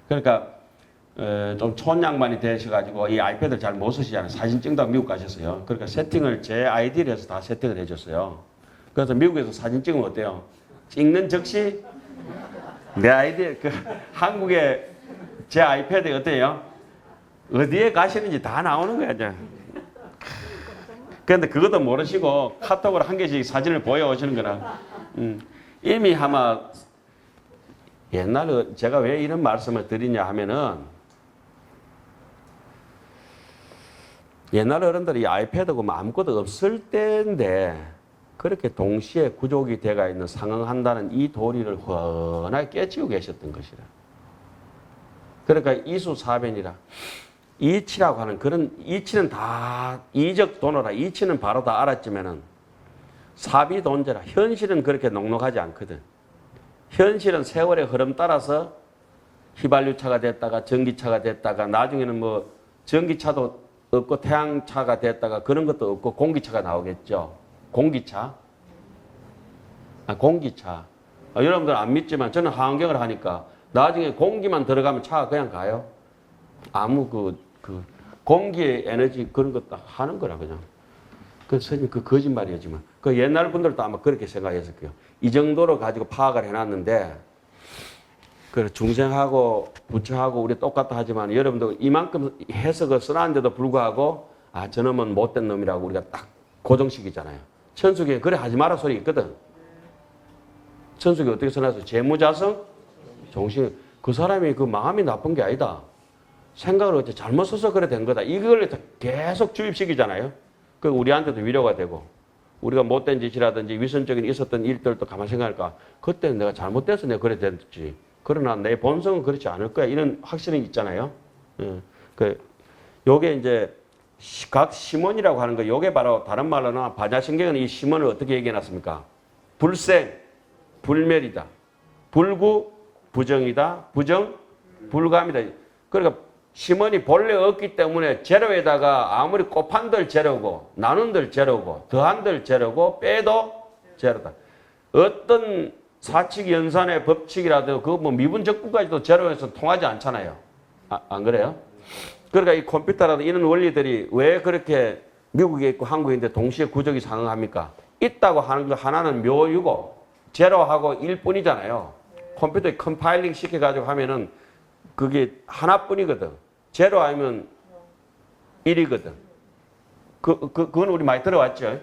그러니까 좀 촌양반이 되셔가지고 이 아이패드를 잘 못 쓰시잖아요. 사진 찍다가 미국 가셨어요. 그러니까 세팅을 제 아이디를 해서 다 세팅을 해줬어요. 그래서 미국에서 사진 찍으면 어때요? 찍는 즉시 내 아이디, 한국에 제 아이패드 어때요? 어디에 가시는지 다 나오는 거야, 이제. 그런데 그것도 모르시고 카톡으로 한 개씩 사진을 보여오시는 거라. 이미 아마 옛날에 제가 왜 이런 말씀을 드리냐 하면은 옛날 어른들이 아이패드고 뭐 아무것도 없을 때인데 그렇게 동시에 구족이 돼가 있는 상응한다는 이 도리를 훤하게 깨치고 계셨던 것이라. 그러니까 이수사변이라. 이치라고 하는 그런 이치는 다 이적 도노라. 이치는 바로 다 알았지만은 사비돈제라. 현실은 그렇게 녹록하지 않거든. 현실은 세월의 흐름 따라서 휘발유차가 됐다가 전기차가 됐다가 나중에는 뭐 전기차도 없고 태양차가 됐다가 그런 것도 없고 공기차가 나오겠죠. 공기차. 공기차. 여러분들 안 믿지만 저는 하원경을 하니까 나중에 공기만 들어가면 차가 그냥 가요. 아무 공기의 에너지 그런 것도 하는 거라 그냥. 선생님 그 거짓말이었지만 그 옛날 분들도 아마 그렇게 생각했을 거예요. 이 정도로 가지고 파악을 해놨는데 그 중생하고 부처하고 우리 똑같다 하지만 여러분들 이만큼 해석을 써놨는데도 불구하고 아 저놈은 못된 놈이라고 우리가 딱 고정시키잖아요. 천수기에 그래 하지 마라 소리 있거든. 천수기 어떻게 써놨어? 재무자성 정신. 그 사람이 그 마음이 나쁜 게 아니다. 생각을 어째 잘못 써서 그래 된 거다. 이걸 계속 주입시키잖아요. 그 우리한테도 위로가 되고 우리가 못된 짓이라든지 위선적인 있었던 일들도 가만 생각할까. 그때는 내가 잘못돼서 내가 그래 됐지. 그러나 내 본성은 그렇지 않을 거야. 이런 확신이 있잖아요. 요게 이제 각 심원이라고 하는 거. 요게 바로 다른 말로는 반야신경은 이 심원을 어떻게 얘기해 놨습니까? 불생, 불멸이다. 불구, 부정이다. 부정, 불감이다. 그러니까 심원이 본래 없기 때문에 제로에다가 아무리 곱한들 제로고 나눈들 제로고 더한들 제로고 빼도 제로다. 어떤 사칙 연산의 법칙이라도 그 뭐 미분적분까지도 제로에서 통하지 않잖아요. 안 그래요? 그러니까 이 컴퓨터라도 이런 원리들이 왜 그렇게 미국에 있고 한국에 있는데 동시에 구적이 상응합니까? 있다고 하는 거 하나는 묘유고 제로하고 1뿐이잖아요. 컴퓨터에 컴파일링 시켜가지고 하면은 그게 하나뿐이거든. 제로 아니면 1이거든. 그건 우리 많이 들어왔죠.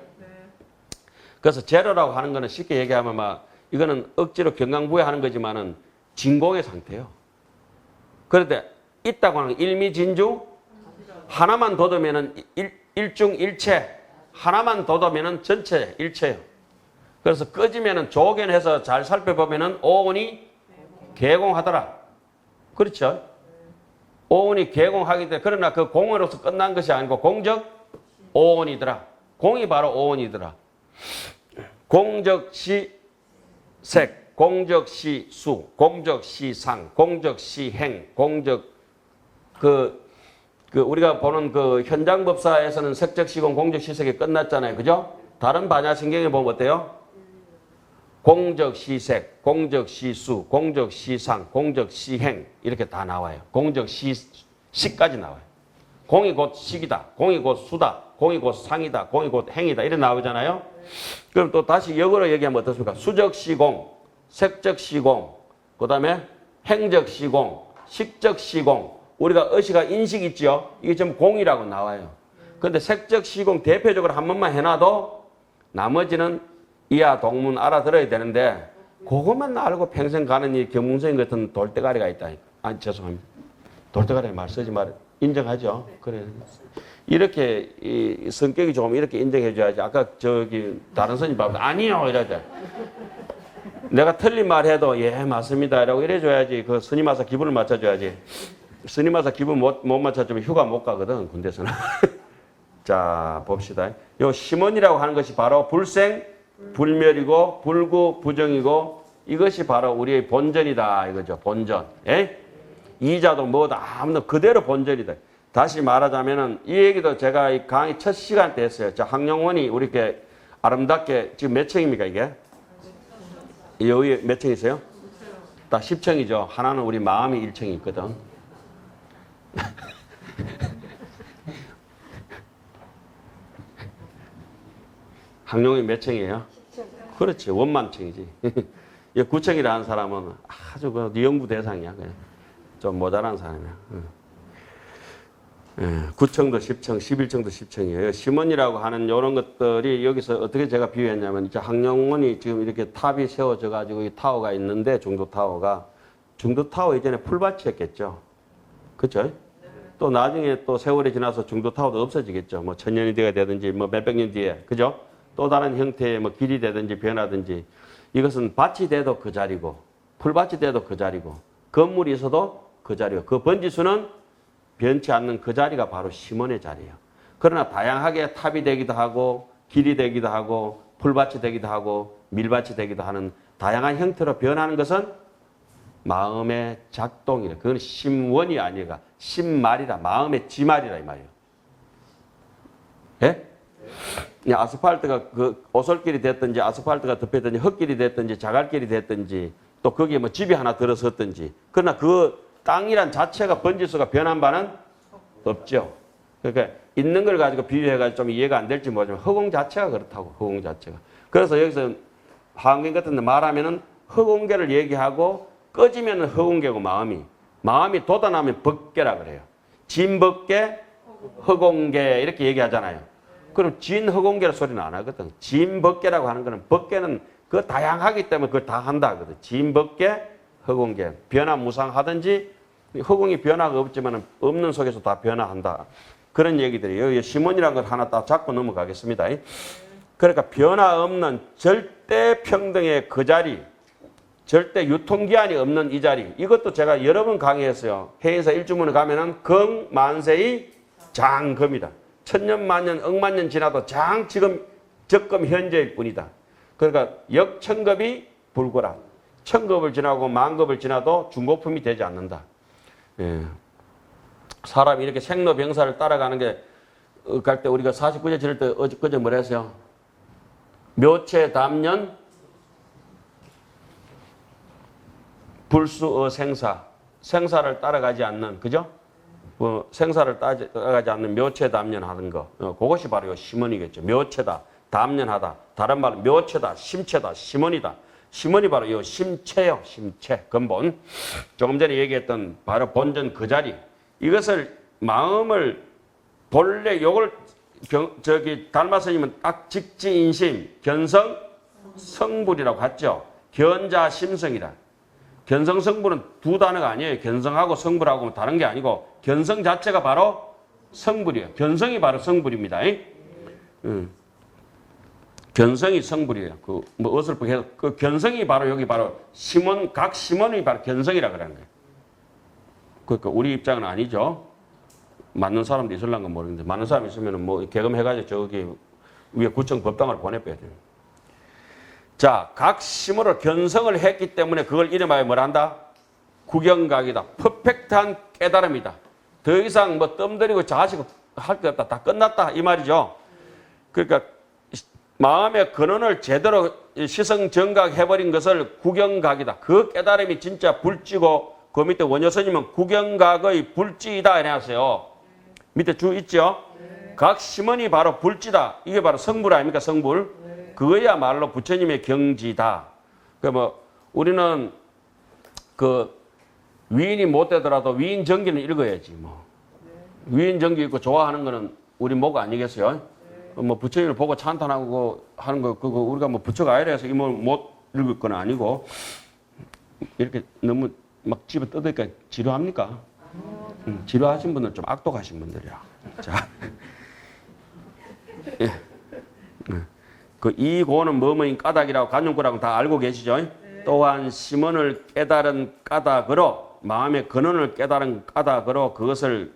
그래서 제로라고 하는 거는 쉽게 얘기하면 막 이거는 억지로 경강부여하는 거지만은 진공의 상태예요. 그런데 있다고 하는 거 일미진중 하나만 돋으면은 일중일체 하나만 돋으면은 전체 일체예요. 그래서 꺼지면은 조견해서 잘 살펴보면은 오온이 개공하더라. 그렇죠? 오온이 개공하기 때문에 그러나 그 공으로서 끝난 것이 아니고 공적 오온이더라. 공이 바로 오온이더라. 공적시 색, 공적시 수, 공적시 상, 공적시 행, 공적 우리가 보는 그 현장법사에서는 색적시공, 공적시색이 끝났잖아요. 그죠? 다른 반야신경에 보면 어때요? 공적시색, 공적시수, 공적시상, 공적시행 이렇게 다 나와요. 공적시까지 나와요. 공이 곧 식이다. 공이 곧 수다. 공이 곧 상이다. 공이 곧 행이다. 이렇게 나오잖아요. 그럼 또 다시 역으로 얘기하면 어떻습니까? 수적시공, 색적시공, 그 다음에 행적시공, 식적시공. 우리가 어시가 인식 있죠? 이게 전부 공이라고 나와요. 그런데 색적시공 대표적으로 한 번만 해놔도 나머지는 이하 동문 알아들어야 되는데 그것만 알고 평생 가는 이 경문선 같은 돌대가리가 있다. 아니 죄송합니다. 돌대가리 말 쓰지 말아요. 인정하죠? 그래. 이렇게 이 성격이 조금 이렇게 인정해 줘야지. 아까 저기 다른 선생님 봐도 아니요 이러자. 내가 틀린 말 해도 예 맞습니다 라고 이래 줘야지. 그 스님 와서 기분을 맞춰 줘야지. 스님 와서 기분 못 맞춰주면 휴가 못 가거든 군대에서는. 자 봅시다. 요 심원이라고 하는 것이 바로 불생 불멸이고 불구 부정이고 이것이 바로 우리의 본전이다 이거죠. 본전. 예? 이자도 뭐다 아무튼 그대로 본전이다. 다시 말하자면은 이 얘기도 제가 이 강의 첫 시간 때 했어요. 저 학령원이 우리 이렇게 아름답게 지금 몇 층입니까 이게? 여기 몇 층 있어요? 딱 10층이죠. 하나는 우리 마음이 1층이 있거든. 학령이 몇 층이에요? 10층. 그렇지. 원만층이지. 9층이라는 사람은 아주 그 연구 대상이야. 그냥 좀 모자란 사람이야. 9층도 10층, 11층도 10층이에요. 심원이라고 하는 이런 것들이 여기서 어떻게 제가 비유했냐면, 이제 학령원이 지금 이렇게 탑이 세워져 가지고 이 타워가 있는데, 중도 타워 이전에 풀밭이었겠죠. 그죠? 또 나중에 또 세월이 지나서 중도 타워도 없어지겠죠. 뭐 천년이 되든지 뭐 몇백 년 뒤에. 그죠? 또 다른 형태의 뭐 길이 되든지 변하든지. 이것은 밭이 돼도 그 자리고, 풀밭이 돼도 그 자리고, 건물이 있어도 그 자리고, 그 번지수는 변치 않는 그 자리가 바로 심원의 자리예요. 그러나 다양하게 탑이 되기도 하고, 길이 되기도 하고, 풀밭이 되기도 하고, 밀밭이 되기도 하는 다양한 형태로 변하는 것은 마음의 작동이래. 그건 심원이 아니라 심말이라, 마음의 지말이라 이 말이에요. 예? 아스팔트가 그 오솔길이 됐든지 아스팔트가 덮였든지 흙길이 됐든지 자갈길이 됐든지 또 거기에 뭐 집이 하나 들어섰든지, 그러나 그 땅이란 자체가 번지수가 변한 바는 없죠. 그러니까 있는 걸 가지고 비유해가지고 좀 이해가 안 될지 모르지만 허공 자체가 그렇다고, 허공 자체가. 그래서 여기서 환경 같은 데 말하면은 허공계를 얘기하고 꺼지면은 허공계고 마음이 돋아나면 법계라 그래요. 진법계, 허공계 이렇게 얘기하잖아요. 그럼 진허공계라 소리는 안 하거든. 진법계라고 하는 거는 법계는 그 다양하기 때문에 그걸 다 한다 하거든. 진법계, 허공계. 변화무상하든지 허공이 변화가 없지만 없는 속에서 다 변화한다. 그런 얘기들이에요. 심원이라는 걸 하나 딱 잡고 넘어가겠습니다. 그러니까 변화 없는 절대 평등의 그 자리, 절대 유통기한이 없는 이 자리. 이것도 제가 여러 번 강의했어요. 해인사 일주문에 가면은 긍만세의 장금이다. 천년 만년 억만년 지나도 장 지금 적금 현재일 뿐이다. 그러니까 역천급이 불고라. 천급을 지나고 만급을 지나도 중고품이 되지 않는다. 예. 사람이 이렇게 생로병사를 따라가는 게 갈 때 우리가 49제 지낼 때 어제 뭐라 했어요? 묘체 담년 불수의 생사. 생사를 따라가지 않는, 그죠? 생사를 따라가지 않는 묘체 담년하는 거. 그것이 바로 심원이겠죠. 묘체다. 담년하다. 다른 말로 묘체다. 심체다. 심원이다. 심원이 바로 이 심체요. 심체. 근본. 조금 전에 얘기했던 바로 본전 그 자리. 이것을 마음을 본래 요걸 달마스님은 딱 직지인심, 견성, 성불이라고 했죠. 견자 심성이라. 견성 성불은 두 단어가 아니에요. 견성하고 성불하고 다른 게 아니고 견성 자체가 바로 성불이에요. 견성이 바로 성불입니다. 견성이 성불이에요. 뭐 어설프게 해서 그 견성이 바로 여기 바로 심원, 각 심원이 바로 견성이라 그러는 거예요. 그러니까 우리 입장은 아니죠. 맞는 사람도 있을란 건 모르겠는데 많은 사람 있으면 뭐 개금해가지고 저기 위에 구청 법당을 보내빼야 돼요. 자, 각 심으로 견성을 했기 때문에 그걸 이름하여 뭐라 한다? 구경각이다. 퍼펙트한 깨달음이다. 더 이상 뭐 뜸들이고 자시고 할 게 없다. 다 끝났다. 이 말이죠. 그러니까 마음의 근원을 제대로 시성정각해버린 것을 구경각이다. 그 깨달음이 진짜 불지고 그 밑에 원효스님은 구경각의 불지이다 이래하세요. 밑에 주 있죠? 각 심원이 바로 불지다. 이게 바로 성불 아닙니까? 성불. 그거야말로 부처님의 경지다. 그 뭐 우리는 그 위인이 못 되더라도 위인 정기는 읽어야지 뭐. 위인 정기 읽고 좋아하는 거는 우리 목 아니겠어요? 뭐 부처님을 보고 찬탄하고 하는 거 그거 우리가 뭐 부처가 아니라 해서 이모 못 읽을 건 아니고 이렇게 너무 막 집에 뜯으니까 지루합니까? 지루하신 분은 좀 악독하신 분들이야. 자, 예. 그 이고는 뭐뭐인 까닭이라고 간용구라고 다 알고 계시죠? 네. 또한 심원을 깨달은 까닭으로 마음의 근원을 깨달은 까닭으로 그것을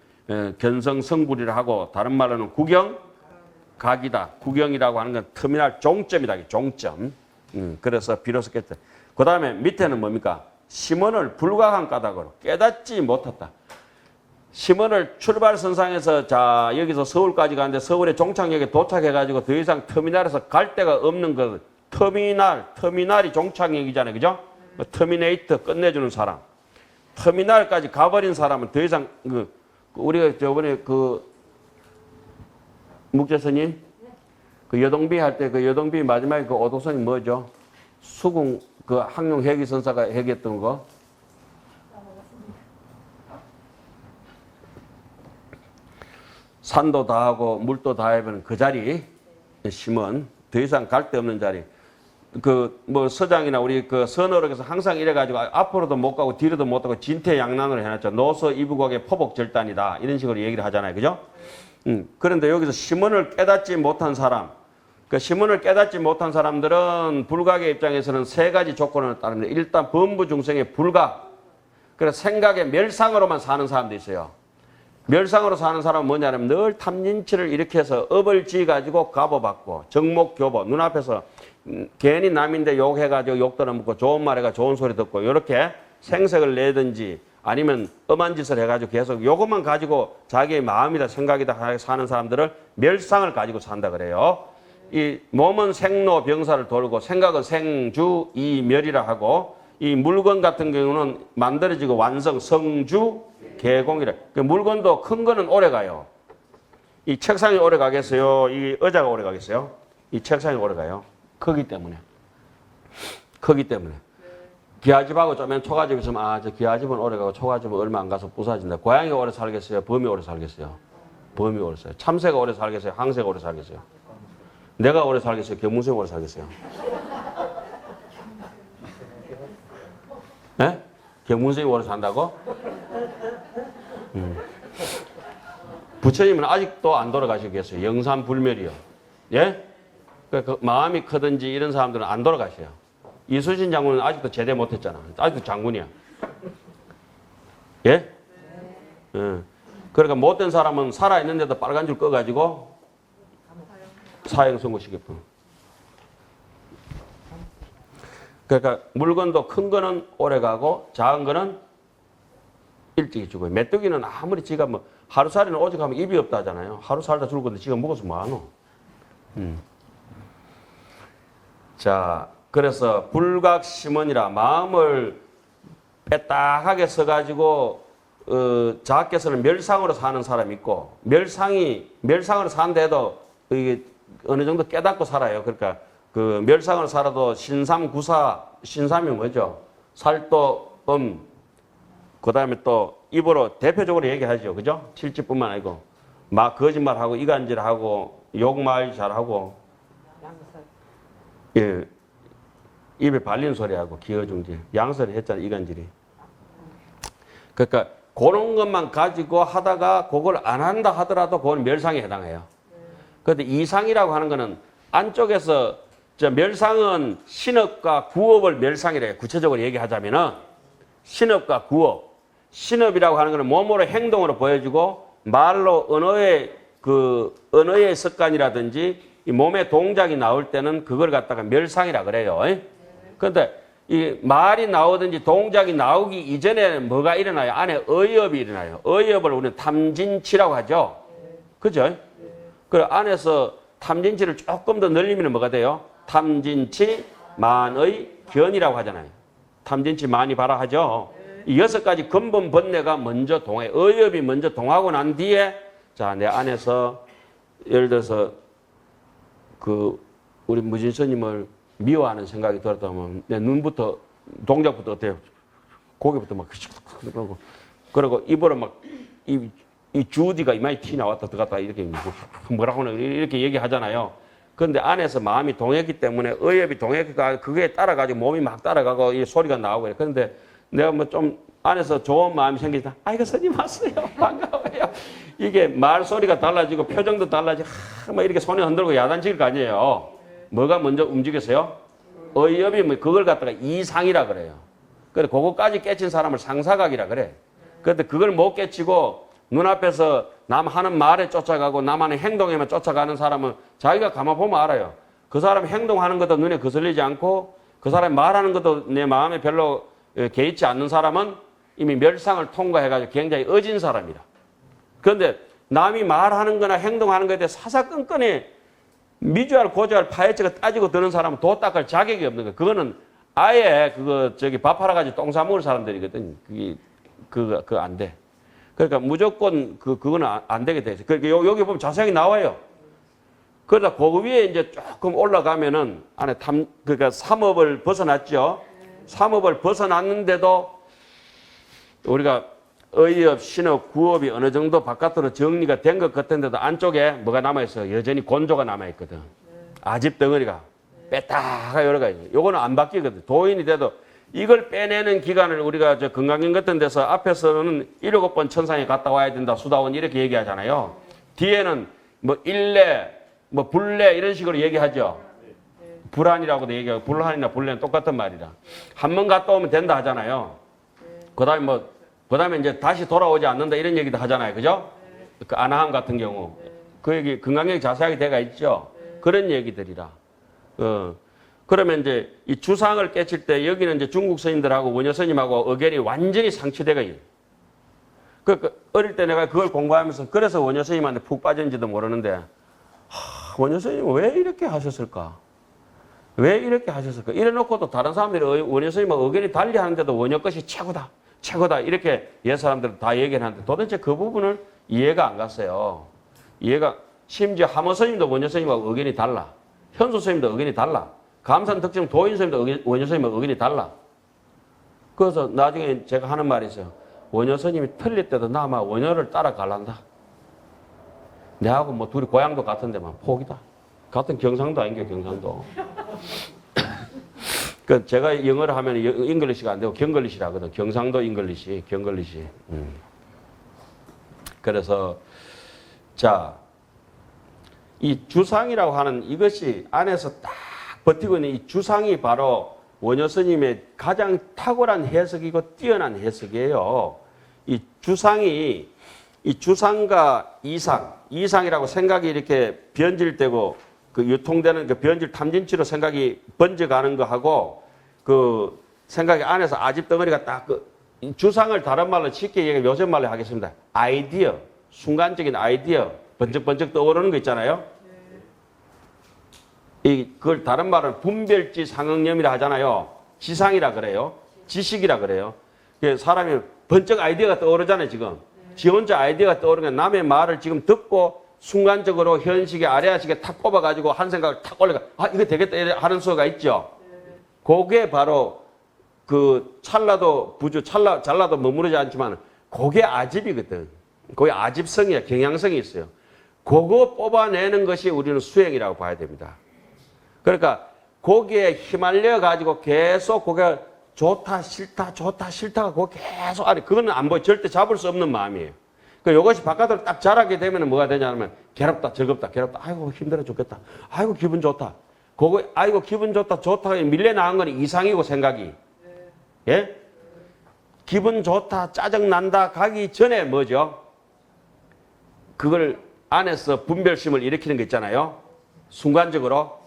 견성성불이라 하고 다른 말로는 구경각이다. 구경이라고 하는 건 터미널 종점이다. 종점. 그래서 비로소 깼다. 그 다음에 밑에는 뭡니까? 심원을 불가한 까닭으로 깨닫지 못했다. 심원을 출발선상에서 자 여기서 서울까지 가는데 서울의 종착역에 도착해가지고 더 이상 터미널에서 갈 데가 없는 것. 터미널이 종착역이잖아요. 그죠? 터미네이터 끝내주는 사람. 터미널까지 가버린 사람은 더 이상 우리가 저번에 묵재선님 그 여동비 할 때 그 여동비 마지막에 그 오도선이 뭐죠? 수궁 그 항룡 해기선사가 해기했던 거. 산도 다 하고 물도 다 해보는 그 자리 심은 더 이상 갈 데 없는 자리. 그 뭐 서장이나 우리 그 선어록에서 항상 이래가지고 앞으로도 못 가고 뒤로도 못 가고 진퇴양난으로 해놨죠. 노서 이부곡의 포복절단이다 이런 식으로 얘기를 하잖아요, 그죠? 그런데 여기서 심원을 깨닫지 못한 사람, 그 심원을 깨닫지 못한 사람들은 불각의 입장에서는 세 가지 조건을 따릅니다. 일단 범부중생의 불각, 그래서 생각의 멸상으로만 사는 사람도 있어요. 멸상으로 사는 사람은 뭐냐면 늘 탐진치를 일으켜서 업을 지어가지고 값어받고 정목교보 눈앞에서 괜히 남인데 욕해가지고 욕도 먹고 좋은 말 해가 좋은 소리 듣고 이렇게 생색을 내든지 아니면 엄한 짓을 해가지고 계속 요것만 가지고 자기의 마음이다 생각이다 사는 사람들을 멸상을 가지고 산다 그래요. 이 몸은 생로 병사를 돌고 생각은 생주 이멸이라 하고 이 물건 같은 경우는 만들어지고 완성 성주 개공이래. 그 물건도 큰 거는 오래 가요. 이 책상이 오래 가겠어요? 이 의자가 오래 가겠어요? 이 책상이 오래 가요. 크기 때문에. 크기 때문에. 기아집하고 쪼면 초가집 있으면 저 기아집은 오래 가고 초가집은 얼마 안 가서 부서진다. 고양이 오래 살겠어요? 범이 오래 살겠어요? 범이 오래 살겠어요. 참새가 오래 살겠어요? 항새가 오래 살겠어요? 내가 오래 살겠어요? 경문생이 오래 살겠어요? 네? 경문생이 오래 산다고? 부처님은 아직도 안 돌아가시겠어요. 영산불멸이요. 예? 그 마음이 크든지 이런 사람들은 안 돌아가셔요. 이수신 장군은 아직도 제대 못했잖아. 아직도 장군이야. 예? 그러니까 못된 사람은 살아있는데도 빨간 줄 꺼가지고 사형 선고시켰고. 그러니까 물건도 큰 거는 오래 가고 작은 거는 일찍 죽어요. 메뚜기는 아무리 지가 뭐 하루살이는 오직 하면 입이 없다 하잖아요. 하루 살다 죽을 건데 지가 먹어서 뭐하노. 자, 그래서 불각심원이라 마음을 빼딱하게 써가지고 자학께서는 멸상으로 사는 사람이 있고 멸상으로 사는데도 이게 어느 정도 깨닫고 살아요. 그러니까 그 멸상으로 살아도 신삼구사, 신삼이 뭐죠? 살도 그 다음에 또 입으로 대표적으로 얘기하죠. 그죠? 칠집뿐만 아니고 막 거짓말하고 이간질하고 욕말 잘하고 예, 입에 발린 소리하고 기어중지 양설이 했잖아요. 이간질이. 그러니까 그런 것만 가지고 하다가 그걸 안 한다 하더라도 그건 멸상에 해당해요. 그런데 이상이라고 하는 거는 안쪽에서 멸상은 신업과 구업을 멸상이래요. 구체적으로 얘기하자면은 신업과 구업. 신업이라고 하는 것은 몸으로 행동으로 보여주고 말로 언어의 습관이라든지 이 몸의 동작이 나올 때는 그걸 갖다가 멸상이라 그래요. 그런데 이 말이 나오든지 동작이 나오기 이전에는 뭐가 일어나요? 안에 의업이 일어나요. 의업을 우리는 탐진치라고 하죠. 그죠? 그 안에서 탐진치를 조금 더 늘리면 뭐가 돼요? 탐진치 만의 견이라고 하잖아요. 탐진치 많이 봐라 하죠. 이 6가지 근본 번뇌가 먼저 동해. 의업이 먼저 동하고 난 뒤에 자, 내 안에서 예를 들어서 우리 무진스님을 미워하는 생각이 들었다면 내 눈부터 동작부터 어때요? 고개부터 막 그러고 입으로 막 이 주디가 이마에 티 나왔다 들어갔다 이렇게 뭐라고 하나 이렇게 얘기하잖아요. 그런데 안에서 마음이 동했기 때문에 의협이 동했기가 그게 따라가지고 몸이 막 따라가고 이 소리가 나오고 그런데 내가 뭐 좀 안에서 좋은 마음이 생기다. 아이고 스님 왔어요. 반가워요. 이게 말소리가 달라지고 표정도 달라지고 막 이렇게 손에 흔들고 야단칠 거 아니에요. 뭐가 먼저 움직였어요? 의협이 뭐 그걸 갖다가 이상이라 그래요. 그래 그거까지 깨친 사람을 상사각이라 그래. 그런데 그걸 못 깨치고 눈앞에서 남 하는 말에 쫓아가고 남 하는 행동에만 쫓아가는 사람은 자기가 가만 보면 알아요. 그 사람이 행동하는 것도 눈에 거슬리지 않고 그 사람이 말하는 것도 내 마음에 별로 개의치 않는 사람은 이미 멸상을 통과해가지고 굉장히 어진 사람이다. 그런데 남이 말하는 거나 행동하는 것에 대해 사사건건에 미주알 고주알 파헤쳐가 따지고 드는 사람은 도 닦을 자격이 없는 거예요. 그거는 아예 밥 팔아가지고 똥 싸먹을 사람들이거든. 그거 안 돼. 그러니까 무조건 그거는 안 되게 돼 있어. 그러니까 여기 보면 자세하게 나와요. 그러다 그 위에 이제 조금 올라가면은 안에 그러니까 삼업을 벗어났죠. 삼업을 벗어났는데도 우리가 의업, 신업, 구업이 어느 정도 바깥으로 정리가 된 것 같은데도 안쪽에 뭐가 남아있어요? 여전히 곤조가 남아있거든. 아집 덩어리가. 빼딱하게 여러 가지. 요거는 안 바뀌거든. 도인이 돼도 이걸 빼내는 기간을 우리가 건강경 같은 데서 앞에서는 7, 8번 천상에 갔다 와야 된다. 수다원 이렇게 얘기하잖아요. 뒤에는 뭐 일례, 뭐 불례 이런 식으로 얘기하죠. 불안이라고도 얘기하고 불안이나 불례는 똑같은 말이라. 한 번 갔다 오면 된다 하잖아요. 그다음에 이제 다시 돌아오지 않는다 이런 얘기도 하잖아요. 그죠? 그 아나함 같은 경우. 그 얘기 건강경이 자세하게 돼가 있죠. 그런 얘기들이라. 그러면 이제 이 주상을 깨칠 때 여기는 이제 중국 스님들하고 원효 스님하고 의견이 완전히 상치돼가 있어요. 어릴 때 내가 그걸 공부하면서 그래서 원효 스님한테 푹 빠졌는지도 모르는데 원효 스님은 왜 이렇게 하셨을까? 왜 이렇게 하셨을까? 이래놓고도 다른 사람들이 원효 스님하고 의견이 달리 하는데도 원효 것이 최고다. 최고다. 이렇게 옛 사람들은 다 얘기를 하는데 도대체 그 부분을 이해가 안 갔어요. 심지어 하모 스님도 원효 스님하고 의견이 달라. 현수 스님도 의견이 달라. 감산 덕정 도인 스님도 원효 스님하고 의견이 달라. 그래서 나중에 제가 하는 말이 있어요. 원효 스님이 틀릴 때도 나 아마 원효를 따라갈란다. 내하고 뭐 둘이 고향도 같은데만 포기다. 같은 경상도 아닌가 경상도. 제가 영어를 하면 잉글리시가 안 되고 경글리시라 하거든. 경상도 잉글리시, 경글리시. 그래서 이 주상이라고 하는 이것이 안에서 딱 버티고 있는 이 주상이 바로 원효 스님의 가장 탁월한 해석이고 뛰어난 해석이에요. 이 주상과 이상이라고 생각이 이렇게 변질되고 유통되는 변질 탐진치로 생각이 번져가는 거하고 생각이 안에서 아집 덩어리가 딱 주상을 다른 말로 쉽게 얘기해 요즘 말로 하겠습니다. 아이디어, 순간적인 아이디어, 번쩍번쩍 떠오르는 거 있잖아요. 그걸 다른 말은 분별지 상응념이라 하잖아요. 지상이라 그래요. 지식이라 그래요. 사람이 번쩍 아이디어가 떠오르잖아요, 지금. 지 혼자 아이디어가 떠오르는 게 남의 말을 지금 듣고 순간적으로 현식에 아래아식에 탁 꼽아가지고 한 생각을 탁 올려가 이거 되겠다 하는 수가 있죠. 그게 바로 찰나도 잘라도 머무르지 않지만 그게 아집이거든. 그게 아집성이야. 경향성이 있어요. 그거 뽑아내는 것이 우리는 수행이라고 봐야 됩니다. 그러니까 거기에 휘말려 가지고 계속 그게 좋다 싫다가 그거 계속 그거는 안 보여. 절대 잡을 수 없는 마음이에요. 이것이 바깥으로 딱 자라게 되면 뭐가 되냐면 괴롭다 즐겁다 아이고 힘들어 죽겠다 아이고 기분 좋다 아이고 기분 좋다 밀려 나간 건 이상이고 생각이 예? 기분 좋다 짜증난다 가기 전에 뭐죠? 그걸 안에서 분별심을 일으키는 거 있잖아요. 순간적으로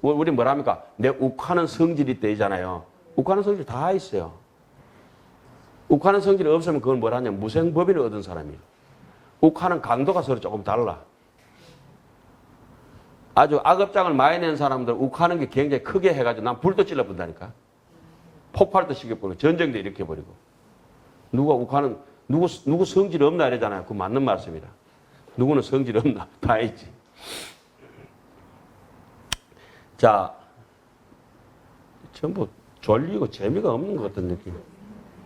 우리 뭐랍니까? 내 욱하는 성질이 되잖아요. 욱하는 성질 다 있어요. 욱하는 성질이 없으면 그건 뭐라냐면 무생법인을 얻은 사람이에요. 욱하는 강도가 서로 조금 달라. 아주 악업장을 많이 낸 사람들 욱하는 게 굉장히 크게 해가지고 난 불도 찔러본다니까. 폭발도 시켜버리고 전쟁도 일으켜버리고. 누구 성질이 없나 이러잖아요. 그거 맞는 말씀이라. 누구는 성질이 없나? 다 있지. 전부 졸리고 재미가 없는 것 같은 느낌.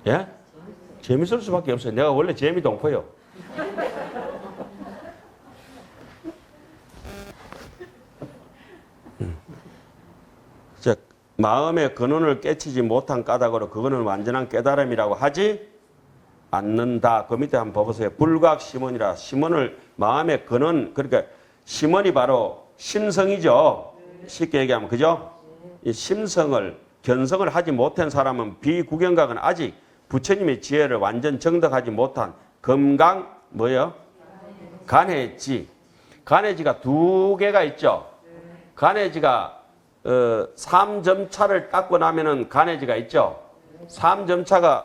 예? 재밌을 수밖에 없어요. 내가 원래 재미동포요. 마음의 근원을 깨치지 못한 까닭으로 그거는 완전한 깨달음이라고 하지 않는다. 그 밑에 한번 봐보세요. 불각심원이라. 심원을 마음의 근원, 그러니까 심원이 바로 심성이죠. 쉽게 얘기하면 그죠? 이 심성을 견성을 하지 못한 사람은 비구경각은 아직 부처님의 지혜를 완전 정덕하지 못한 금강 뭐예요? 간해지. 간해지가 두 개가 있죠. 간해지가 3점차를 닦고 나면은 간해지가 있죠. 3점차가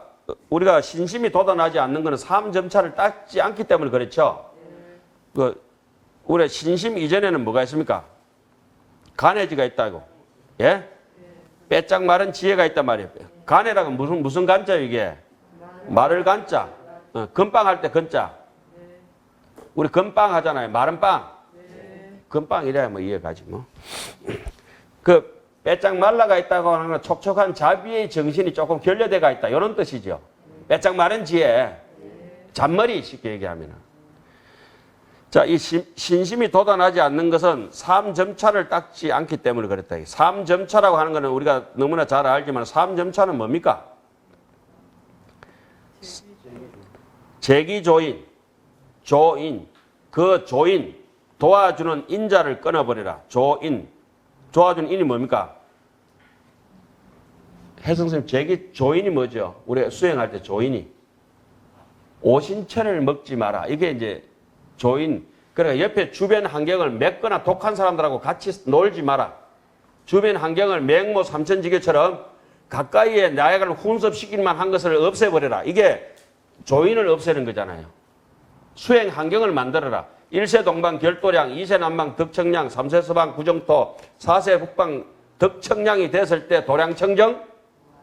우리가 신심이 돋아나지 않는 것은 3점차를 닦지 않기 때문에 그렇죠. 우리 신심 이전에는 뭐가 있습니까? 간해지가 있다고. 예? 빼짝 마른 지혜가 있단 말이에요. 간에다가 무슨 간자 이게? 마를 간자. 건빵 할 때 건자. 우리 건빵 하잖아요. 마른 빵. 건빵 이래야 뭐 이해가지 뭐. 그 빼짝 말라가 있다고 하는 건 촉촉한 자비의 정신이 조금 결여돼가 있다. 이런 뜻이죠. 빼짝 마른 지혜. 잔머리 쉽게 얘기하면. 자, 이 신심이 돋아나지 않는 것은 삼점차를 닦지 않기 때문에 그랬다. 삼점차라고 하는 것은 우리가 너무나 잘 알지만 삼점차는 뭡니까? 재기조인, 조인, 그 조인, 도와주는 인자를 끊어버리라. 조인, 도와주는 인이 뭡니까? 혜성선생님, 재기조인이 뭐죠? 우리 수행할 때 조인이. 오신채를 먹지 마라. 이게 이제 조인. 그러니까 옆에 주변 환경을 맵거나 독한 사람들하고 같이 놀지 마라. 주변 환경을 맹모 삼천지교처럼 가까이에 나약을 훈섭시킬만 한 것을 없애버려라. 이게 조인을 없애는 거잖아요. 수행 환경을 만들어라. 1세 동방 결도량, 2세 남방 덕청량, 3세 서방 구정토, 4세 북방 덕청량이 됐을 때 도량청정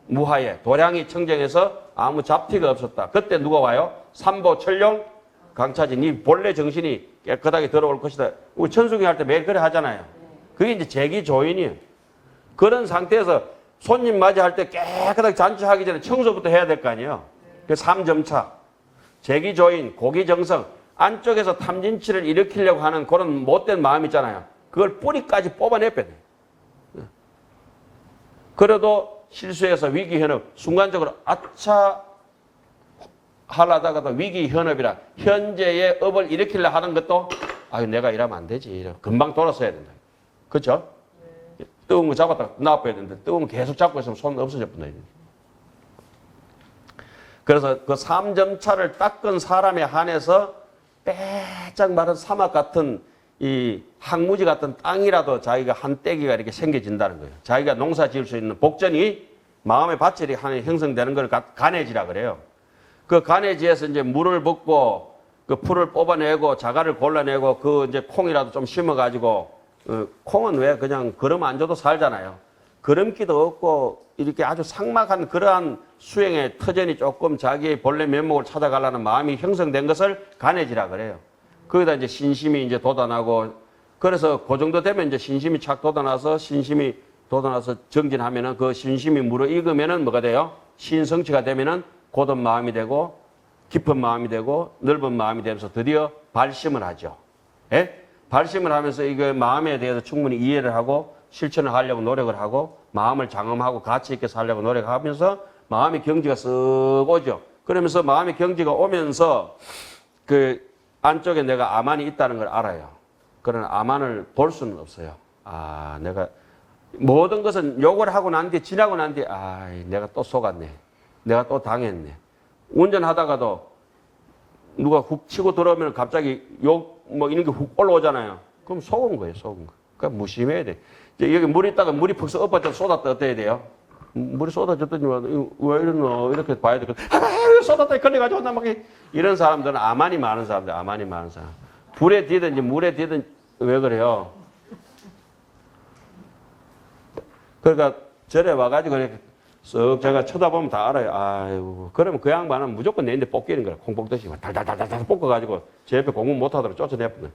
무하에. 도량이 청정해서 아무 잡티가 없었다. 그때 누가 와요? 삼보 천룡 강차진. 이 본래 정신이 깨끗하게 들어올 것이다. 우리 천수경 할 때 매일 그래 하잖아요. 그게 이제 재기조인이에요. 그런 상태에서 손님 맞이할 때 깨끗하게 잔치하기 전에 청소부터 해야 될 거 아니에요. 그 3점차. 재기조인, 고기정성. 안쪽에서 탐진치를 일으키려고 하는 그런 못된 마음 있잖아요. 그걸 뿌리까지 뽑아내야 돼. 그래도 실수해서 위기현업, 순간적으로 아차 하려다가도 위기현업이라 현재의 업을 일으키려 하는 것도 아유 내가 이러면 안 되지. 금방 돌아서야 된다. 그렇죠? 뜨거운 거 잡았다가 놔둬야 되는데 뜨거운 거 계속 잡고 있으면 손 없어져 본다. 그래서 그 3점차를 닦은 사람에 한해서 빼짝 마른 사막 같은 이 항무지 같은 땅이라도 자기가 한 떼기가 이렇게 생겨진다는 거예요. 자기가 농사 지을 수 있는 복전이 마음의 밭이 하나 형성되는 걸 간해지라 그래요. 그 간해지에서 이제 물을 붓고 그 풀을 뽑아내고 자갈을 골라내고 그 이제 콩이라도 좀 심어가지고 콩은 왜 그냥 걸음 안 줘도 살잖아요. 걸음기도 없고 이렇게 아주 삭막한 그러한 수행의 터전이 조금 자기의 본래 면목을 찾아가려는 마음이 형성된 것을 간해지라 그래요. 거기다 이제 신심이 이제 돋아나고 그래서 그 정도 되면 이제 신심이 착 돋아나서 신심이 돋아나서 정진하면은 그 신심이 무르익으면은 뭐가 돼요? 신성취가 되면은 고든 마음이 되고 깊은 마음이 되고 넓은 마음이 되면서 드디어 발심을 하죠. 예? 발심을 하면서 이거 마음에 대해서 충분히 이해를 하고 실천을 하려고 노력을 하고 마음을 장엄하고 가치 있게 살려고 노력하면서 마음의 경지가 쓱 오죠. 그러면서 마음의 경지가 오면서 그 안쪽에 내가 아만이 있다는 걸 알아요. 그러나 아만을 볼 수는 없어요. 아, 내가 모든 것은 욕을 하고 난 뒤에 지나고 난 뒤에 아, 내가 또 속았네. 내가 또 당했네. 운전하다가도 누가 훅 치고 들어오면 갑자기 욕 뭐 이런 게 훅 올라오잖아요. 그럼 속은 거예요, 속은 거. 그러니까 무심해야 돼. 이제 여기 물이 있다가 물이 푹 엎어져 쏟았다 어때야 돼요? 물이 쏟아졌더니 왜 이러노? 이렇게 봐야 돼. 아, 쏟았다 걸려가지고 나 막 이런 사람들은 아만이 많은 사람들, 아만이 많은 사람. 불에 뒤든지 물에 뒤든 왜 그래요? 그러니까 절에 와가지고 이렇게 쓱 제가 쳐다보면 다 알아요. 아이고. 그러면 그 양반은 무조건 내인데 뽑기는 거야. 콩 뽑듯이 달달달달 뽑아가지고 제 옆에 공부 못하도록 쫓아내버려.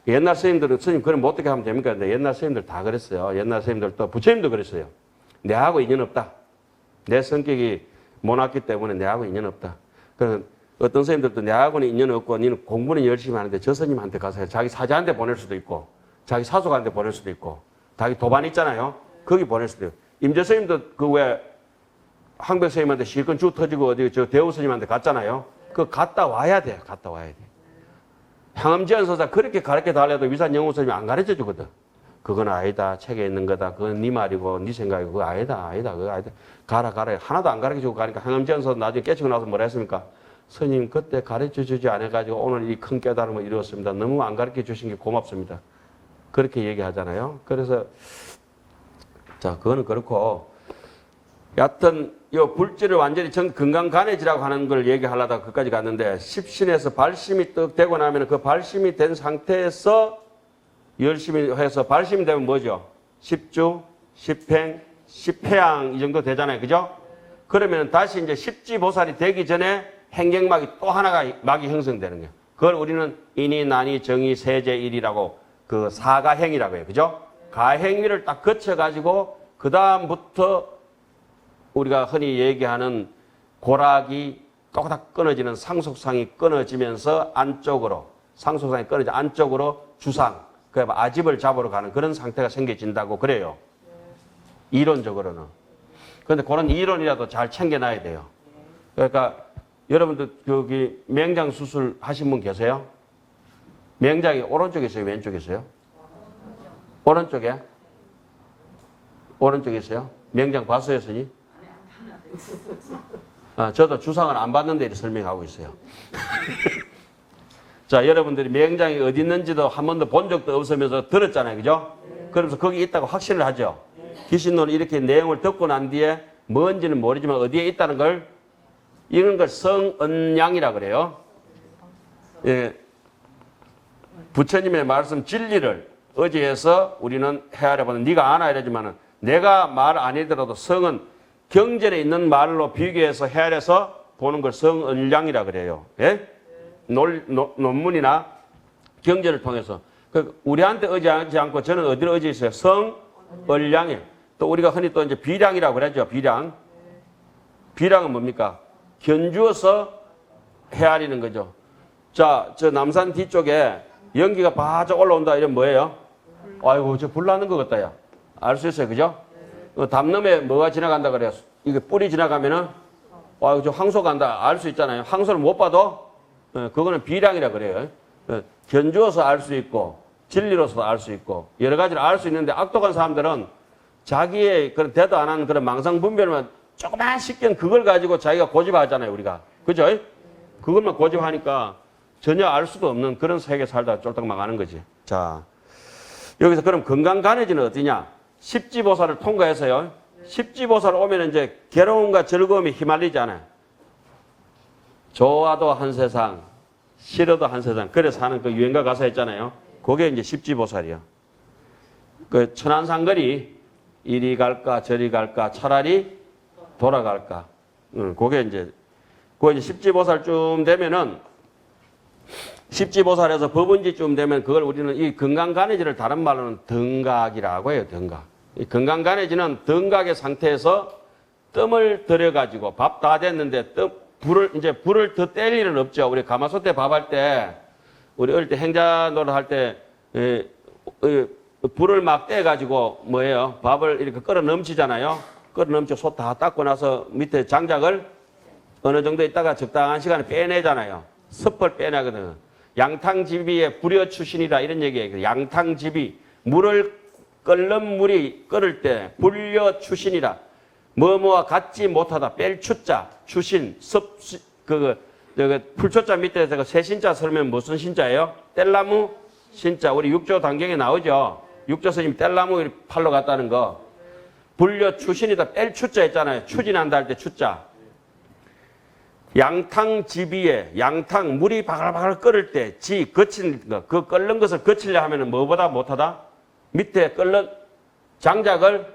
옛날 스님들은 스님 그럼 어떻게 하면 됩니까? 근데 옛날 스님들 다 그랬어요. 옛날 스님들도 부처님도 그랬어요. 내하고 인연 없다. 내 성격이 못났기 때문에 내하고 인연 없다. 그래서 어떤 스님들도 내하고는 인연 없고 니는 공부는 열심히 하는데 저 스님한테 가서 자기 사자한테 보낼 수도 있고 자기 사속한테 보낼 수도 있고 자기 도반 있잖아요. 거기 보낼 수도 있고 임재 스님도 그 왜 항백 스님한테 실컷 쭉 터지고 어디 저 대우 스님한테 갔잖아요. 그거 갔다 와야 돼요. 갔다 와야 돼. 향엄지연 서사 그렇게 가르쳐 달래도 위산 영호 스님이 안 가르쳐 주거든. 그건 아니다. 책에 있는 거다. 그건 네 말이고 네 생각이고 그거 아니다. 그거 아니다. 가라. 하나도 안 가르쳐 주고 가니까 향엄지연 서사 나중에 깨치고 나서 뭐라 했습니까? 스님 그때 가르쳐 주지 않아가지고 오늘 이 큰 깨달음을 이루었습니다. 너무 안 가르쳐 주신 게 고맙습니다. 그렇게 얘기하잖아요. 그래서 자 그거는 그렇고 여하튼 이 불지를 완전히 건강간해지라고 하는 걸 얘기하려다가 그까지 갔는데 십신에서 발심이 떡 되고 나면 그 발심이 된 상태에서 열심히 해서 발심이 되면 뭐죠? 십주, 십행, 10회양 이 정도 되잖아요. 그죠? 그러면 다시 이제 십지보살이 되기 전에 행경막이 또 하나가 막이 형성되는 거예요. 그걸 우리는 인이, 난이, 정이, 세제, 일이라고 그 사가행이라고 해요. 그죠? 가행위를 딱 거쳐가지고 그 다음부터 우리가 흔히 얘기하는 고락이 또닥 끊어지는 상속상이 끊어지면서 안쪽으로 상속상이 끊어져 안쪽으로 주상 그 아집을 잡으러 가는 그런 상태가 생겨진다고 그래요. 이론적으로는. 그런데 그런 이론이라도 잘 챙겨놔야 돼요. 그러니까 여러분들 여기 맹장 수술 하신 분 계세요? 맹장이 오른쪽에 있어요? 왼쪽에 있어요? 오른쪽에? 오른쪽에 있어요? 맹장 봤어요, 선생님? 저도 주상을 안 봤는데 이렇게 설명하고 있어요. 자, 여러분들이 맹장이 어디 있는지도 한 번도 본 적도 없으면서 들었잖아요. 그죠? 그러면서 거기 있다고 확신을 하죠. 귀신론이 이렇게 내용을 듣고 난 뒤에 뭔지는 모르지만 어디에 있다는 걸 이런 걸 성언양이라 그래요. 예. 부처님의 말씀 진리를 의지해서 우리는 헤아려보는 네가 아나 이러지만은 내가 말 아니더라도 성은 경전에 있는 말로 비교해서 헤아려서 보는 걸 성언양이라 그래요. 예? 논문이나 경전을 통해서. 우리한테 의지하지 않고 저는 어디를 의지했어요? 성언양에. 또 우리가 흔히 또 이제 비량이라고 그러죠. 비량. 비량은 뭡니까? 견주어서 헤아리는 거죠. 자, 저 남산 뒤쪽에 연기가 바짝 올라온다. 이런 뭐예요? 아이고, 저 불 나는 것 같다, 야. 알 수 있어요. 그죠? 담놈에 뭐가 지나간다 그래요. 이게 뿔이 지나가면은, 아이고, 저 황소 간다. 알 수 있잖아요. 황소를 못 봐도, 그거는 비량이라 그래요. 견주어서 알 수 있고, 진리로서 알 수 있고, 여러 가지를 알 수 있는데, 악독한 사람들은 자기의 그런 대도 안 하는 그런 망상분별만 조그만 식견 그걸 가지고 자기가 고집하잖아요, 우리가. 그죠? 그것만 고집하니까 전혀 알 수도 없는 그런 세계 살다가 쫄딱 망하는 거지. 자, 여기서 그럼 건강간해지는 어디냐? 십지보살을 통과해서요. 십지보살 오면 이제 괴로움과 즐거움이 휘말리잖아요. 좋아도 한 세상, 싫어도 한 세상. 그래서 하는 그 유행가 가사 있잖아요. 그게 이제 십지보살이요. 그 천안산거리 이리 갈까 저리 갈까 차라리 돌아갈까. 그게 이제 십지보살쯤 되면은 십지보살에서 법은지쯤 되면 그걸 우리는 이 건강간해지를 다른 말로는 등각이라고 해요. 등각. 이 건강간해지는 등각의 상태에서 뜸을 들여가지고 밥 다 됐는데 불을 더 뗄 일은 없죠. 우리 가마솥에 밥할 때 우리 어릴 때 행자 노릇 할 때 불을 막 떼가지고 뭐예요? 밥을 이렇게 끓어 넘치잖아요. 끓어 넘쳐 솥 다 닦고 나서 밑에 장작을 어느 정도 있다가 적당한 시간에 빼내잖아요. 섭을 빼내거든요. 양탕지비의 불여 출신이다 이런 얘기예요. 양탕지비 물을 끓는 물이 끓을 때 불여 출신이라 뭐뭐와 같지 못하다 뺄 추자 출신 풀초자 밑에서 그 새신자 설면 무슨 신자예요? 뗄나무 신자. 우리 육조 단경에 나오죠. 육조 스님 뗄나무 팔로 갔다는 거. 불려 출신이다 뺄 추자 있잖아요. 추진한다 할 때 추자. 양탕지비에 양탕 물이 바글바글 끓을 때 지 거친 거 그 끓는 것을 거치려 하면은 뭐보다 못하다? 밑에 끓는 장작을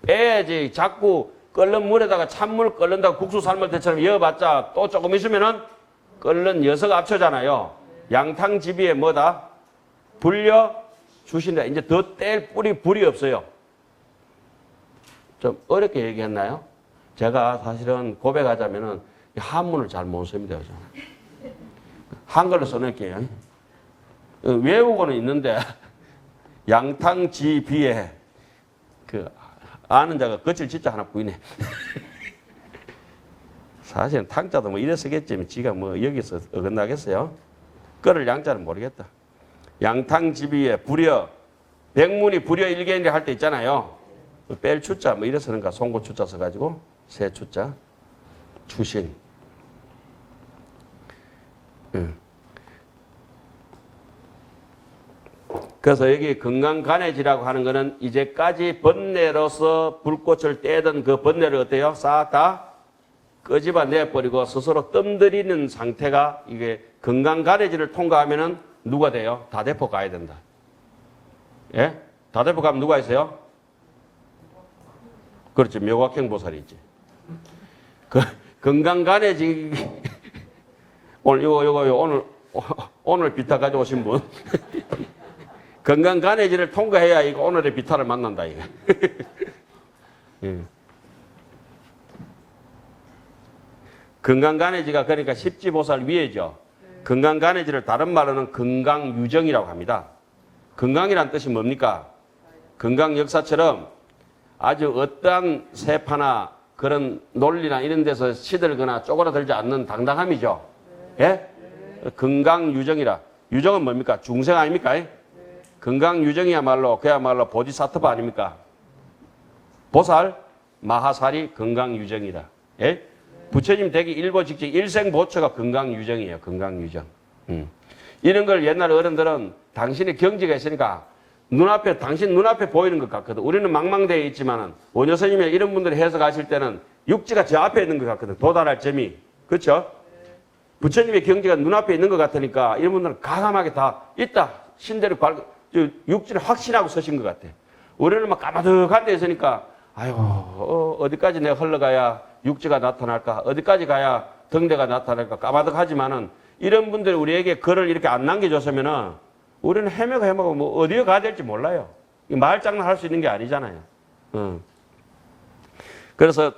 빼야지. 자꾸 끓는 물에다가 찬물 끓는다고 국수 삶을 때처럼 이어봤자 또 조금 있으면은 끓는 녀석 합쳐잖아요. 양탕지비에 뭐다? 불려 주신다. 이제 더 뗄 불이 없어요. 좀 어렵게 얘기했나요? 제가 사실은 고백하자면은 한문을 잘 못 씁니다. 한글로 써낼게요. 외우고는 있는데 양탕지비에 그 아는 자가 거칠 진짜 하나 보이네. 사실은 탕자도 뭐 이래 쓰겠지만 지가 뭐 여기서 어긋나겠어요? 끓을 양자는 모르겠다. 양탕지비에 불여 백문이 불여 일견이라 할 때 있잖아요. 뺄 추자 뭐 이래 쓰는가 송곳 추자 써가지고 새 추자 추신. 그래서 여기 건강간해지라고 하는 거는 이제까지 번뇌로서 불꽃을 떼던 그 번뇌를 어때요? 싹 다 끄집어 내버리고 스스로 뜸들이는 상태가 이게 건강간해지를 통과하면은 누가 돼요? 다대포 가야 된다. 예? 다대포 가면 누가 있어요? 그렇지. 묘각형 보살이지. 건강간해지. 오늘 오늘 비타 가져오신 분. 건강간해지를 통과해야 이거 오늘의 비타를 만난다, 이거. 예. 건강간해지가 그러니까 십지보살 위에죠. 건강간해지를 다른 말로는 건강유정이라고 합니다. 건강이란 뜻이 뭡니까? 건강 역사처럼 아주 어떠한 세파나 그런 논리나 이런 데서 시들거나 쪼그라들지 않는 당당함이죠. 예? 건강유정이라. 유정은 뭡니까? 중생 아닙니까? 건강유정이야말로 그야말로 보디사트바 아닙니까? 보살, 마하살이 건강유정이다. 예? 부처님 되기 일보 직전 일생보처가 건강유정이에요. 건강유정. 이런 걸 옛날 어른들은 당신의 경지가 있으니까 눈앞에, 당신 눈앞에 보이는 것 같거든. 우리는 망망대해 있지만은 원효 스님이 이런 분들이 해석하실 때는 육지가 저 앞에 있는 것 같거든. 도달할 점이. 그렇죠? 부처님의 경지가 눈앞에 있는 것 같으니까 이런 분들은 가감하게 다 있다. 신대로 육지를 확신하고 서신 것 같아. 우리는 막 까마득한 데 있으니까 아유, 어디까지 내가 흘러가야 육지가 나타날까? 어디까지 가야 등대가 나타날까? 까마득하지만은 이런 분들이 우리에게 글을 이렇게 안 남겨줬으면은 우리는 헤매고 뭐 어디에 가야 될지 몰라요. 마을 장난 할 수 있는 게 아니잖아요. 그래서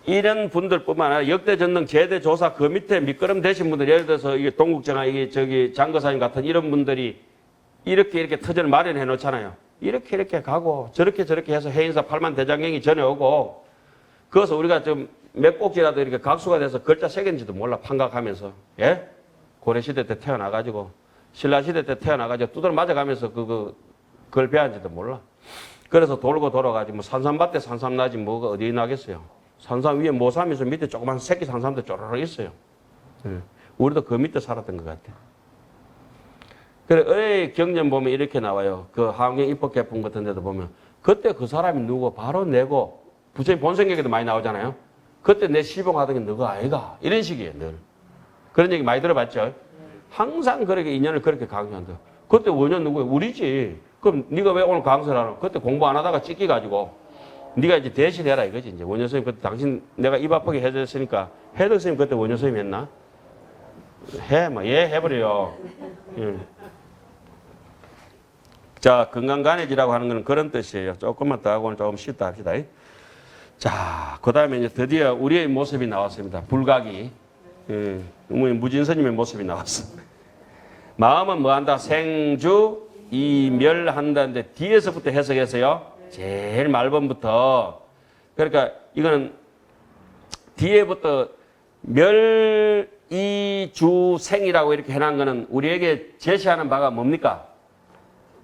이런 분들뿐만 아니라 역대 전능 제대 조사 그 밑에 밑거름 되신 분들, 예를 들어서 이게 동국정아 이게 저기 장거사님 같은 이런 분들이 이렇게 터전을 마련해 놓잖아요. 이렇게 가고 저렇게 해서 해인사 8만 대장경이 전해오고, 그래서 우리가 좀 몇 꼭지라도 이렇게 각수가 돼서 글자 새겼는지도 몰라. 판각하면서. 예? 고려시대 때 태어나가지고 신라시대 때 태어나가지고 두드러 맞아가면서 그걸 배웠는지도 몰라. 그래서 돌고 돌아가지고 뭐 산삼밭에 산삼나지 뭐가 어디 나겠어요. 산삼 위에 모삼이 있어 밑에 조그만 새끼 산삼도 쪼르르 있어요. 예. 우리도 그 밑에 살았던 것 같아. 그래, 의뢰 경전 보면 이렇게 나와요. 그 하원경 입법개품 같은 데도 보면 그때 그 사람이 누구 바로 내고 부처님 본성경에도 많이 나오잖아요. 그때 내 시봉하던 게 너가 아이가. 이런 식이에요, 늘. 그런 얘기 많이 들어봤죠? 항상 그렇게 인연을 그렇게 강조한다. 그때 원년 누구예요? 우리지. 그럼 네가 왜 오늘 강설을 하노? 그때 공부 안 하다가 찢기가지고 네가 이제 대신해라 이거지. 이제 원년 선생님 그때 당신 내가 입 아프게 해줬으니까 해덕 선생님 그때 원년 선생님 했나? 해버려요. 자, 건강간해지라고 하는 건 그런 뜻이에요. 조금만 더 하고 조금 쉬었다 합시다. 자, 그 다음에 이제 드디어 우리의 모습이 나왔습니다. 불각이. 무진스님의 모습이 나왔어. 마음은 뭐 한다? 생주, 이멸한다는데 뒤에서부터 해석해서요. 제일 말번부터. 그러니까 이거는 뒤에부터 멸이주생이라고 이렇게 해놓은 거는 우리에게 제시하는 바가 뭡니까?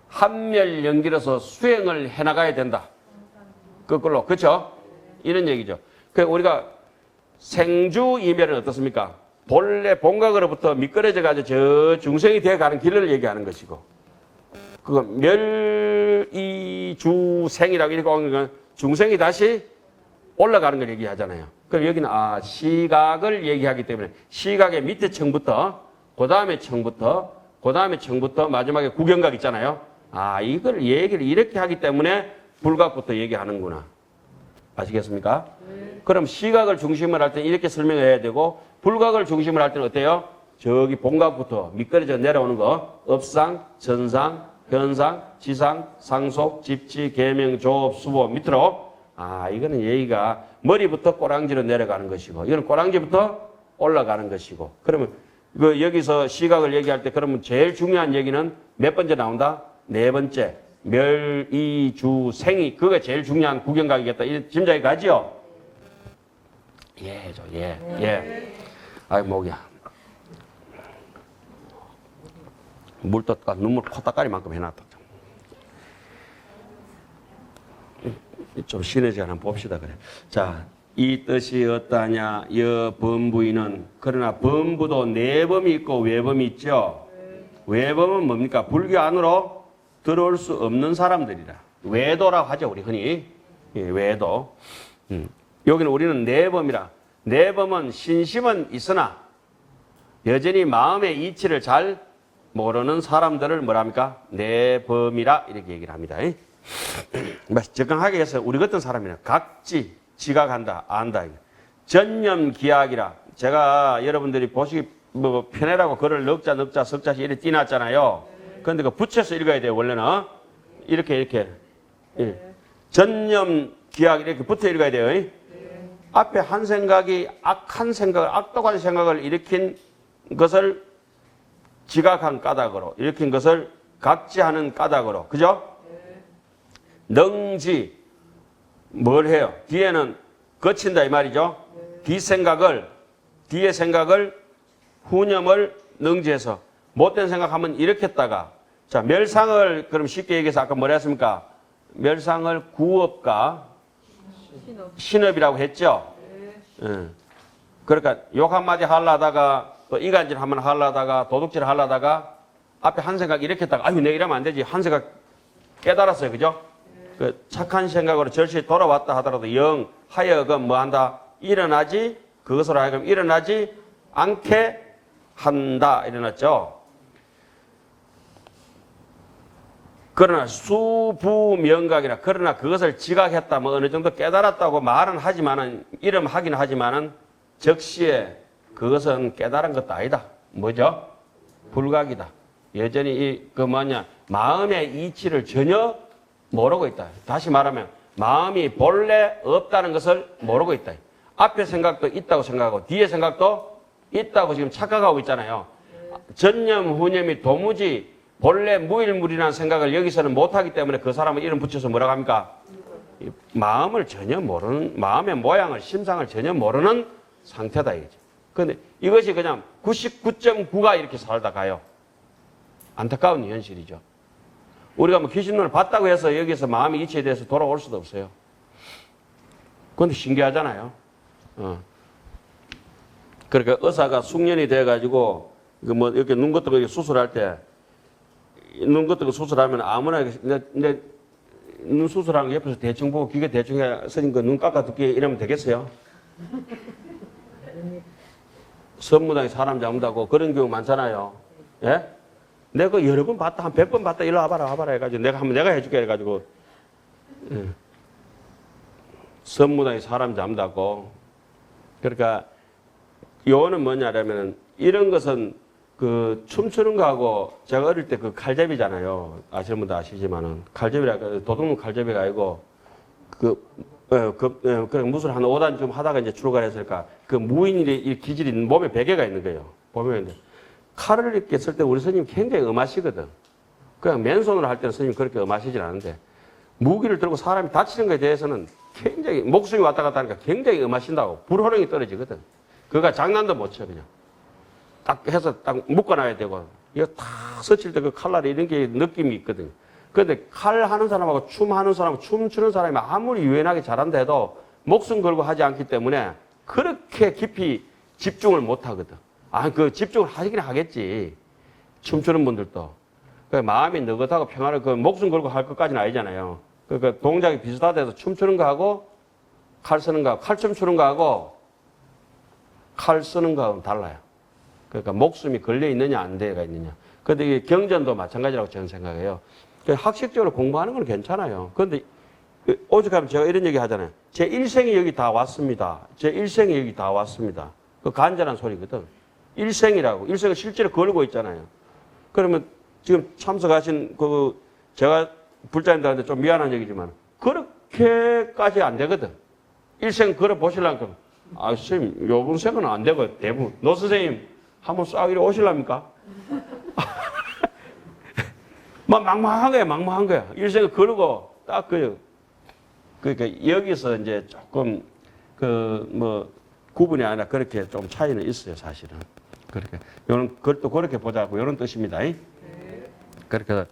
한멸연기로서 수행을 해나가야 된다. 거꾸로. 그렇죠? 이런 얘기죠. 그러니까 우리가 생주이멸은 어떻습니까? 본래 본각으로부터 미끄러져 가지고 저 중생이 되어가는 길을 얘기하는 것이고, 그거 멸이주생이라고 이렇게 하는 건 중생이 다시 올라가는 걸 얘기하잖아요. 그럼 여기는 시각을 얘기하기 때문에 시각의 밑에 층부터 그 다음에 층부터 마지막에 구경각 있잖아요. 이걸 얘기를 이렇게 하기 때문에 불각부터 얘기하는구나. 아시겠습니까? 그럼 시각을 중심으로 할 때는 이렇게 설명해야 되고, 불각을 중심으로 할 때는 어때요? 저기 본각부터 미끄러져 내려오는 거, 업상, 전상, 현상, 지상, 상속, 집지, 계명, 조업, 수보 밑으로. 이거는 얘기가 머리부터 꼬랑지로 내려가는 것이고, 이거는 꼬랑지부터 올라가는 것이고. 그러면 여기서 시각을 얘기할 때 그러면 제일 중요한 얘기는 몇 번째 나온다? 네 번째. 멸이주생이 그게 제일 중요한 구경각이겠다. 짐작이 가지요? 예. 아이 목이야. 물 떴다 눈물 코딱가리만큼 해놨다. 좀 신의 시간 한번 봅시다. 그래. 자, 이 뜻이 어떠하냐? 범부인은, 그러나 범부도 내범이 있고 외범이 있죠. 외범은 뭡니까? 불교 안으로 들어올 수 없는 사람들이라. 외도라고 하죠, 우리 흔히. 외도. 여기는 우리는 내범이라. 내범은 신심은 있으나 여전히 마음의 이치를 잘 모르는 사람들을 뭐랍니까? 내범이라 이렇게 얘기를 합니다. 적당하게 해서 우리 같은 사람이나 각지, 지각한다, 안다. 전념기약이라. 제가 여러분들이 보시기 뭐 편해라고 글을 넉자, 석자씩 이렇게 띄놨잖아요. 그런데 그 붙여서 읽어야 돼요, 원래는. 이렇게. 예. 전념기약 이렇게 붙어 읽어야 돼요. 앞에 한 생각이 악한 생각을, 악독한 생각을 일으킨 것을 지각한 까닭으로, 일으킨 것을 각지하는 까닭으로. 그죠? 능지, 뭘 해요? 뒤에는 거친다 이 말이죠. 뒤의 생각을 후념을 능지해서 못된 생각하면 일으켰다가, 자, 멸상을 그럼 쉽게 얘기해서 아까 뭐라 했습니까? 멸상을 구업과 신업이라고 했죠. 그러니까 욕 한마디 하려다가 또 이간질 한번 하려다가 도둑질 하려다가 앞에 한 생각 일으켰다가 아유 내가 이러면 안 되지 한 생각 깨달았어요. 그죠? 그 착한 생각으로 절실히 돌아왔다 하더라도 영 하여금 뭐 한다 일어나지 그것으로 하여금 일어나지 않게 한다 일어났죠. 그러나 수부명각이라 그러나 그것을 지각했다 뭐 어느 정도 깨달았다고 말은 하지만은 이름하긴 하지만은 적시에 그것은 깨달은 것도 아니다. 뭐죠? 불각이다. 여전히 마음의 이치를 전혀 모르고 있다. 다시 말하면 마음이 본래 없다는 것을 모르고 있다. 앞에 생각도 있다고 생각하고 뒤에 생각도 있다고 지금 착각하고 있잖아요. 전념 후념이 도무지 본래 무일무리라는 생각을 여기서는 못하기 때문에 그 사람은 이름 붙여서 뭐라고 합니까? 마음을 전혀 모르는, 마음의 모양을, 심상을 전혀 모르는 상태다 이거죠. 그런데 이것이 그냥 99.9가 이렇게 살다 가요. 안타까운 현실이죠. 우리가 뭐 귀신눈을 봤다고 해서 여기서 마음의 이치에 대해서 돌아올 수도 없어요. 그런데 신기하잖아요. 그러니까 의사가 숙련이 돼가지고 뭐 이렇게 눈 같은 거 수술할 때 눈 같은 거 수술하면 아무나 내 눈 수술하는 거 옆에서 대충 보고 귀가 대충 해 선생님 그 눈 깎아 듣게 이러면 되겠어요? 선무당에 사람 잡는다고 그런 경우 많잖아요. 예? 내가 여러 번 봤다 한 100번 봤다 일로 와봐라 해가지고 내가 해줄게 해가지고 예. 선무당에 사람 잡는다고. 그러니까 요거는 뭐냐면 이런 것은 그 춤추는 거하고 제가 어릴 때 그 칼잡이잖아요. 아시는 분도 아시지만은 칼잡이라 도둑놈 칼잡이가 아니고 그냥 무술 한 5단 좀 하다가 이제 출가했을까 그 무인의 기질이 몸에 베개가 있는 거예요. 보면 칼을 이렇게 쓸 때 우리 스님 굉장히 엄하시거든. 그냥 맨손으로 할 때는 스님 그렇게 엄하시진 않은데 무기를 들고 사람이 다치는 것에 대해서는 굉장히 목숨이 왔다 갔다 하니까 굉장히 엄하신다고 불호령이 떨어지거든. 그가 장난도 못 쳐 그냥. 딱 해서 딱 묶어놔야 되고 이거 탁 스칠 때 그 칼날에 이런 게 느낌이 있거든요. 그런데 칼 하는 사람하고 춤하는 사람하고 춤추는 사람이 아무리 유연하게 잘한다 해도 목숨 걸고 하지 않기 때문에 그렇게 깊이 집중을 못 하거든. 그 집중을 하긴 하겠지. 춤추는 분들도. 그 마음이 느긋하고 평안하고 그 목숨 걸고 할 것까지는 아니잖아요. 그 동작이 비슷하다 해서 춤추는 거하고 칼 쓰는 거하고 칼춤 추는 거하고 칼 쓰는 거하고는 달라요. 그러니까 목숨이 걸려 있느냐 안 돼가 있느냐. 그런데 이게 경전도 마찬가지라고 저는 생각해요. 학식적으로 공부하는 건 괜찮아요. 그런데 오죽하면 제가 이런 얘기 하잖아요. 제 일생이 여기 다 왔습니다. 제 일생이 여기 다 왔습니다. 그 간절한 소리거든. 일생이라고. 일생을 실제로 걸고 있잖아요. 그러면 지금 참석하신 제가 불자님들한테 좀 미안한 얘기지만 그렇게까지 안 되거든. 일생 걸어 보시려면 선생님 요번 생은 안 되고 대부분 노 선생님 한번 싹 이리 오실랍니까? 막막한 거야. 일생을 걸고 딱 그러니까 여기서 이제 조금 구분이 아니라 그렇게 좀 차이는 있어요, 사실은. 그렇게 그것도 그렇게 보자고 이런 뜻입니다. 그러니까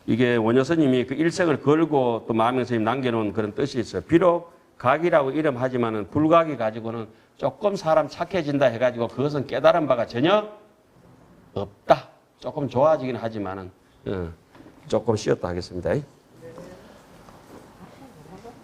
이게 원효 스님이 그 일생을 걸고 또 마명 스님 남겨놓은 그런 뜻이 있어요. 비록 각이라고 이름하지만은 불각이 가지고는 조금 사람 착해진다 해가지고 그것은 깨달은 바가 전혀 없다. 조금 좋아지긴 하지만은 조금 쉬었다 하겠습니다.